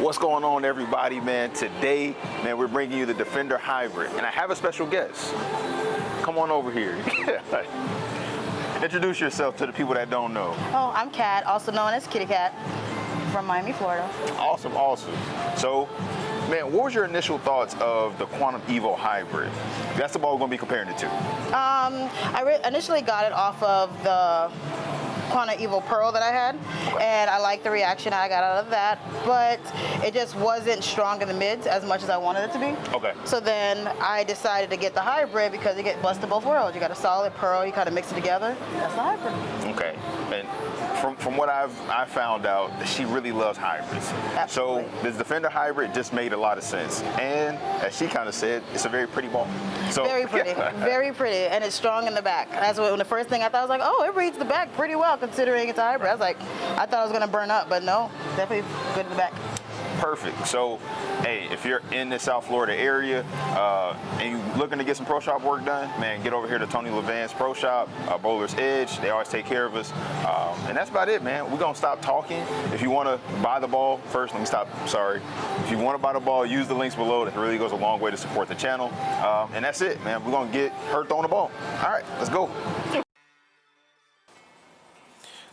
What's going on, everybody, man? Today, man, we're bringing you the Defender Hybrid, and I have a special guest. Come on over here. Introduce yourself to the people that don't know. Oh, I'm Kat, also known as Kitty Cat, from Miami, Florida. Awesome, awesome. So, man, what was your initial thoughts of the Quantum Evo Hybrid? That's the ball we're going to be comparing it to. I initially got it off of the Quantum Evo Pearl that I had, and I liked the reaction I got out of that, but it just wasn't strong in the mids as much as I wanted it to be. Okay. So then I decided to get the hybrid because you get best of both worlds. You got a solid Pearl, you kind of mix it together. That's the hybrid. Okay. And from what I found out, she really loves hybrids. Absolutely. So this Defender Hybrid just made a lot of sense. And as she kind of said, it's a very pretty ball. So, very pretty, very pretty, and it's strong in the back. That's when the first thing I thought, I was like, oh, it reads the back pretty well considering it's a hybrid. I was like, I thought I was gonna burn up, but no, definitely good in the back. Perfect. So, hey, if you're in the South Florida area and you're looking to get some pro shop work done, man, get over here to Tony Levan's Pro Shop, Bowler's Edge. They always take care of us. And that's about it, man. We're going to stop talking. If you want to buy the ball, first, let me stop. Sorry. If you want to buy the ball, use the links below. That really goes a long way to support the channel. And that's it, man. We're going to get her throwing the ball. All right, let's go.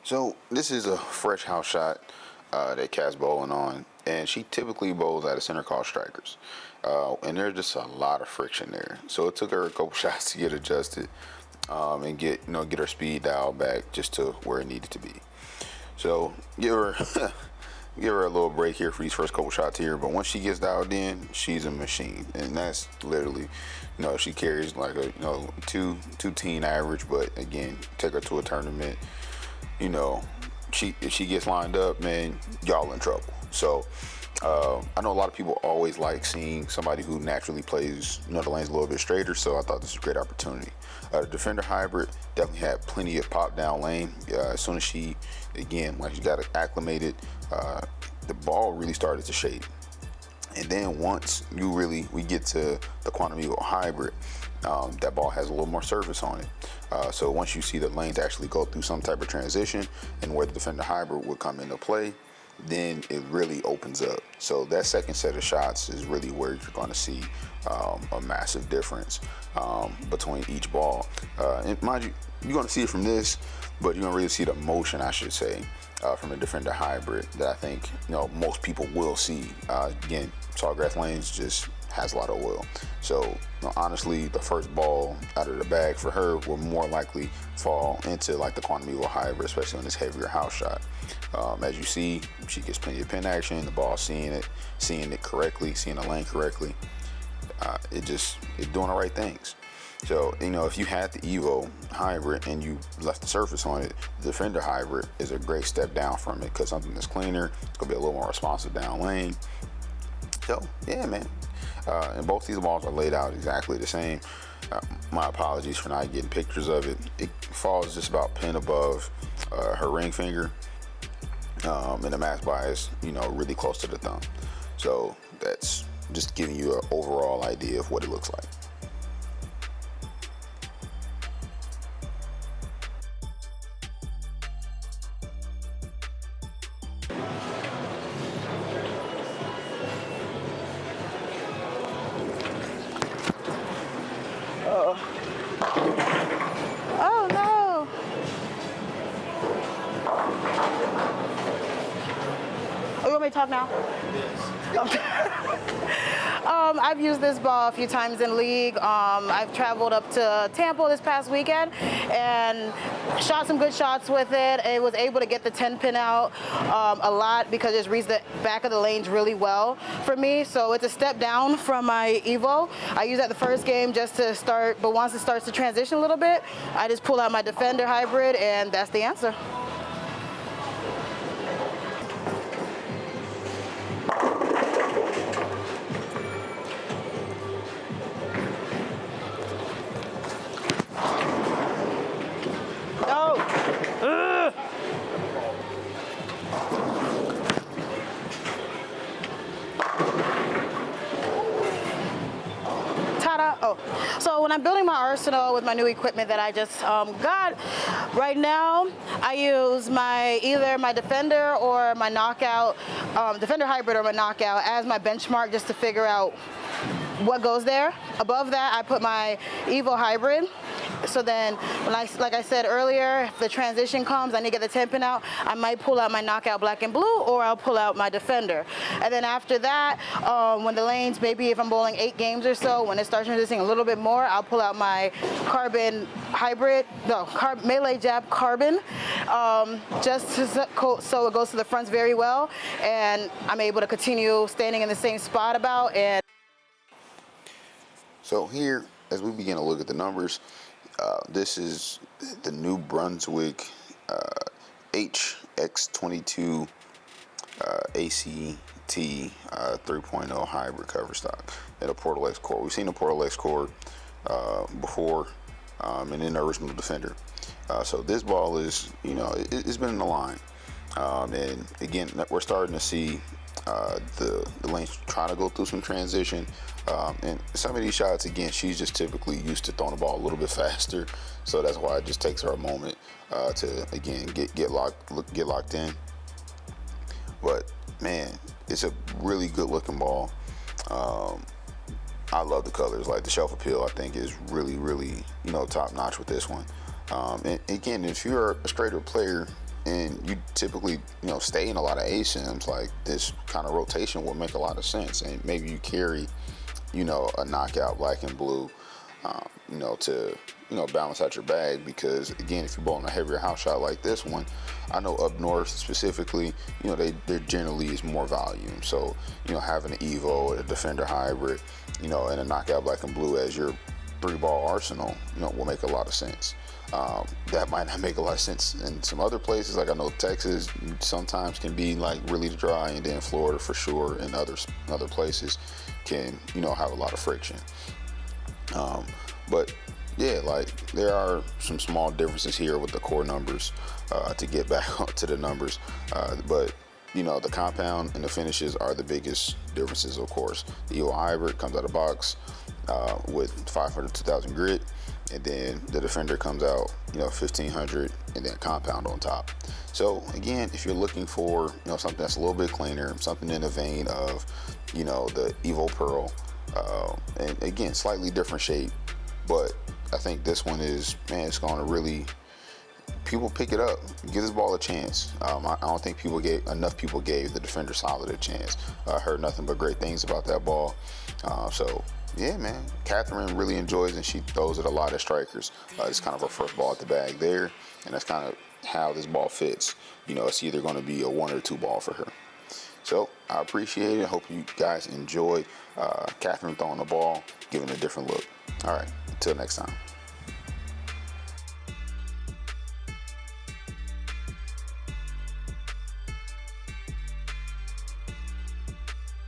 So this is a fresh house shot that Kat's bowling on. And she typically bowls at a center called strikers. And there's just a lot of friction there. So it took her a couple shots to get adjusted and get her speed dialed back just to where it needed to be. So give her a little break here for these first couple shots here. But once she gets dialed in, she's a machine. And that's literally, she carries like a two teen average. But again, take her to a tournament, if she gets lined up, man, y'all in trouble. So I know a lot of people always like seeing somebody who naturally plays the lanes a little bit straighter, so I thought this was a great opportunity. The Defender Hybrid definitely had plenty of pop down lane. As soon as she got acclimated, the ball really started to shade. And then once we get to the Quantum Evo Hybrid, that ball has a little more surface on it. So once you see the lanes actually go through some type of transition and where the Defender Hybrid would come into play, then it really opens up. So that second set of shots is really where you're going to see a massive difference between each ball. And mind you, you're going to see it from this, but you're going to really see the motion, I should say, from the Defender Hybrid that I think most people will see. Again, Sawgrass Lanes just has a lot of oil. So honestly, the first ball out of the bag for her will more likely fall into like the Quantum Evo Hybrid, especially on this heavier house shot. As you see, she gets plenty of pin action, the ball seeing it correctly, seeing the lane correctly. It's doing the right things. So, if you had the Evo Hybrid and you left the surface on it, the Defender Hybrid is a great step down from it because something that's cleaner, it's gonna be a little more responsive down lane. So, yeah, man. And both these balls are laid out exactly the same. My apologies for not getting pictures of it. It falls just about pin above her ring finger, and the match bias, really close to the thumb. So that's just giving you an overall idea of what it looks like. Oh no! Oh, you want me to talk now? I've used this ball a few times in league. I've traveled up to Tampa this past weekend and shot some good shots with it. It was able to get the 10 pin out a lot because it reads the back of the lanes really well for me. So it's a step down from my Evo. I use that the first game just to start, but once it starts to transition a little bit, I just pull out my Defender Hybrid and that's the answer. So when I'm building my arsenal with my new equipment that I just got. Right now, I use either my Defender or my Knockout, Defender Hybrid or my Knockout as my benchmark just to figure out what goes there. Above that, I put my Evo Hybrid. So then, like I said earlier, if the transition comes, I need to get the 10 pin out, I might pull out my Knockout Black and Blue, or I'll pull out my Defender. And then after that, when the lanes, maybe if I'm bowling 8 games or so, when it starts transitioning a little bit more, I'll pull out my Carbon Hybrid, Melee Jab Carbon, just so it goes to the fronts very well, and I'm able to continue standing in the same spot and So here, as we begin to look at the numbers, this is the new Brunswick HX22 ACT 3.0 hybrid cover stock and a Portal X core. We've seen the Portal X core before, and in the original Defender. So this ball is, it's been in the line, and again, we're starting to see the lanes trying to go through some transition, and some of these shots, again, she's just typically used to throwing the ball a little bit faster, so that's why it just takes her a moment to again get locked in. But man, it's a really good looking ball. I love the colors. Like the shelf appeal, I think is really top notch with this one. And again, if you're a straighter player and you typically stay in a lot of ASIMs, like this kind of rotation will make a lot of sense. And maybe you carry a Knockout Black and Blue to balance out your bag, because again, if you're bowling a heavier house shot like this one, I know up north specifically, there generally is more volume. So having an Evo, a Defender Hybrid, and a Knockout Black and Blue as your 3-ball arsenal, will make a lot of sense. That might not make a lot of sense in some other places. Like I know Texas sometimes can be like really dry, and then Florida for sure, and other places can have a lot of friction. But yeah, like there are some small differences here with the core numbers to get back to the numbers, but the compound and the finishes are the biggest differences. Of course, the Evo Hybrid comes out of the box with 500 to 2000 grit, and then the Defender comes out 1500 and then compound on top. So again, if you're looking for something that's a little bit cleaner, something in the vein of the Evo Pearl, and again, slightly different shape, but I think this one is, man, it's going to really, people pick it up, give this ball a chance. I don't think enough people gave the Defender Solid a chance. I heard nothing but great things about that ball. So yeah, man, Catherine really enjoys, and she throws it a lot at strikers. It's kind of her first ball at the bag there, and that's kind of how this ball fits. It's either going to be a 1 or 2 ball for her. So I appreciate it. I hope you guys enjoy Catherine throwing the ball, giving a different look. All right, until next time.